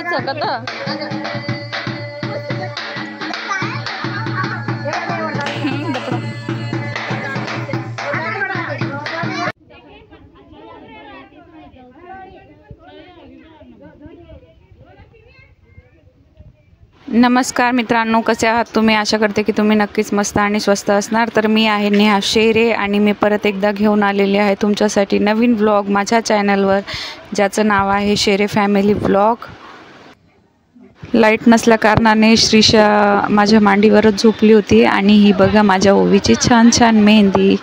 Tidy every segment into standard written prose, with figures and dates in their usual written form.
नमस्कार मित्रांनो, कसे आहात तुम्ही? आशा करते की तुम्ही नक्कीच मस्त आणि स्वस्त असणार। तर मी आहे नेहा शेरे आणि मी परत एकदा घेऊन आलेले आहे तुमच्यासाठी नवीन व्लॉग माझ्या चॅनलवर, ज्याचं नाव आहे शेरे फॅमिली व्लॉग। लाईट नसल्या कारणाने श्रीषा माझ्या मांडीवरच झोपली होती आणि ही बघा माझ्या ओवीची छान छान मेहंदी।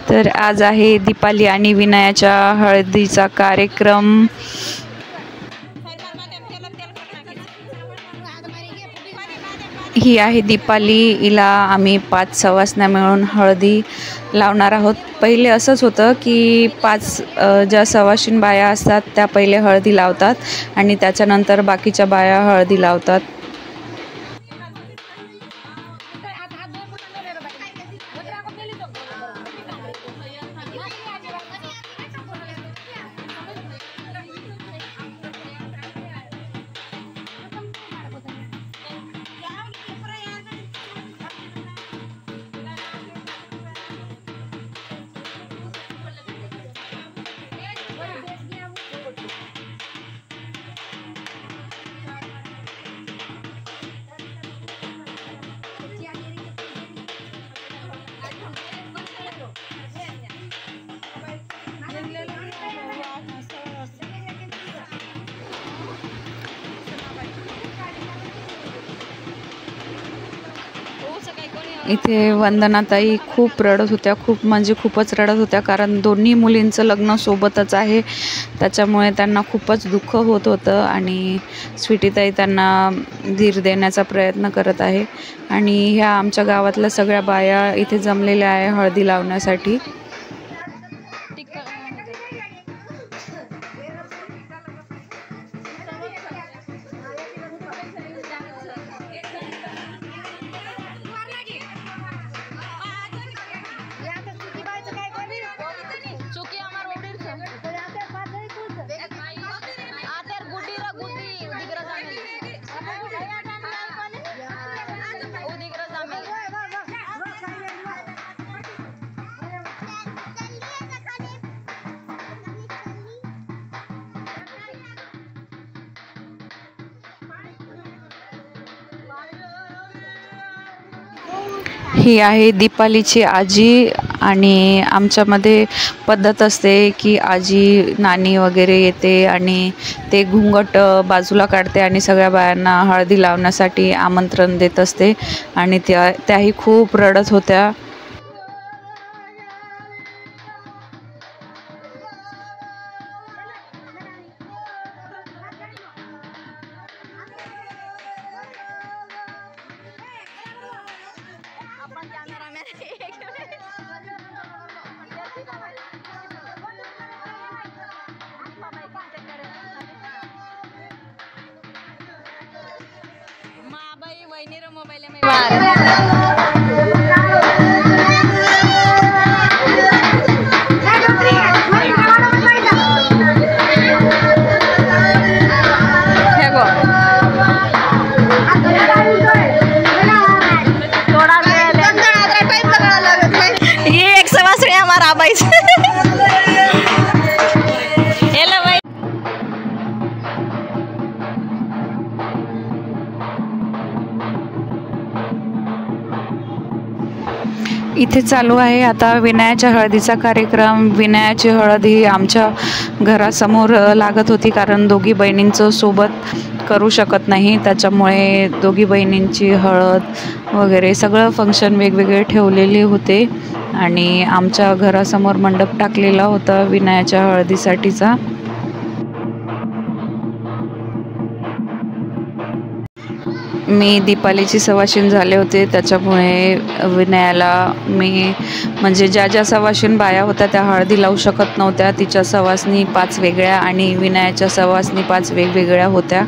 तर आज आहे दीपाली आणि विनयाच्या हळदीचा कार्यक्रम। ही आहे दीपाली, हिला आम्ही 5 सवासण्या मिळून हळदी लावणार आहोत। पहिले असंच होतं की 5 ज्या सवाशीण बाया असतात त्या पहिले हळदी लावतात आणि त्याच्यानंतर बाकीच्या बाया हळदी लावतात। इथे वंदनाताई खूप रडत होत्या, खूप म्हणजे खूपच रडत होत्या, कारण दोन्ही मुलींचं लग्न सोबतच आहे, त्याच्यामुळे त्यांना खूपच दुःख होत होतं आणि स्वीटीताई त्यांना धीर देण्याचा प्रयत्न करत आहे। आणि ह्या आमच्या गावातल्या सगळ्या बाया इथे जमलेल्या आहे हळदी लावण्यासाठी। ही आहे दीपालीची आजी आणि आमच्यामध्ये पद्धत असते की आजी नानी वगैरे येते आणि ते घुंगट बाजूला काढते आणि सगळ्या बायांना हळदी लावण्यासाठी आमंत्रण देत असते आणि त्याही खूप रडत होत्या। इथे चालू आहे आता विनयाच्या हळदीचा कार्यक्रम। विनयाची हळद ही आमच्या घरासमोर लागत होती, कारण दोघी बहिणींचं सोबत करू शकत नाही, त्याच्यामुळे दोघी बहिणींची हळद वगैरे सगळं फंक्शन वेगवेगळे ठेवलेले होते आणि आमच्या घरासमोर मंडप टाकलेला होता विनयाच्या हळदीसाठीचा। मी दीपालीची सवाशीण झाले होते, त्याच्यामुळे विनयाला मी म्हणजे ज्या ज्या सवाशीण बाया होत्या त्या हळदी लावू शकत नव्हत्या, तिच्या सवासनी 5 वेगळ्या आणि विनयाच्या सवासनी 5 वेगवेगळ्या होत्या।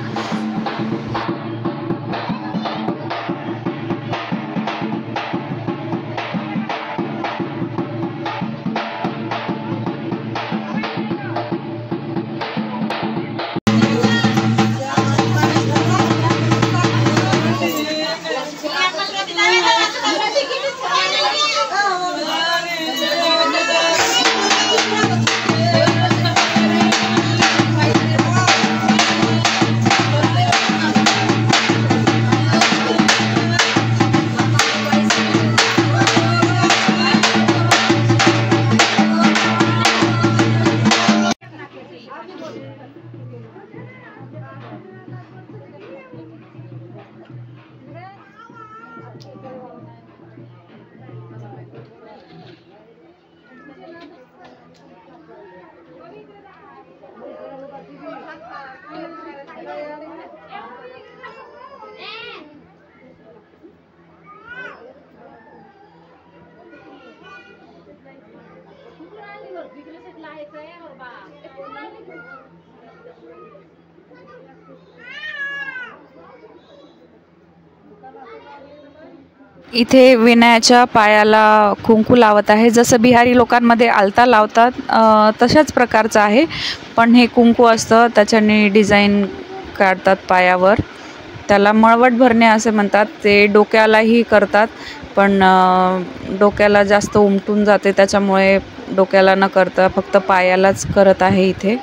इथे विनयाच्या पायाला कुंकू लावत आहे. जसं बिहारी लोकांमध्ये आलता लावतात तशाच प्रकारचं आहे, पण हे कुंकू असतं त्याच्याने डिझाईन काढतात पायावर. त्याला मळवट भरणे असे म्हणतात. ते डोक्यालाही करतात, पण डोक्याला जास्त उमटून जाते, त्याच्यामुळे डोक्याला न करता फक्त पायालाच करत आहे इथे.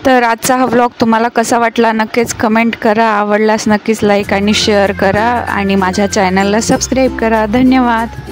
तर आजचा हा व्लॉग तुम्हाला कसा वाटला नक्कीच कमेंट करा. आवडल्यास नक्कीच लाईक आणि शेअर करा आणि माझ्या चॅनलला सबस्क्राईब करा. धन्यवाद.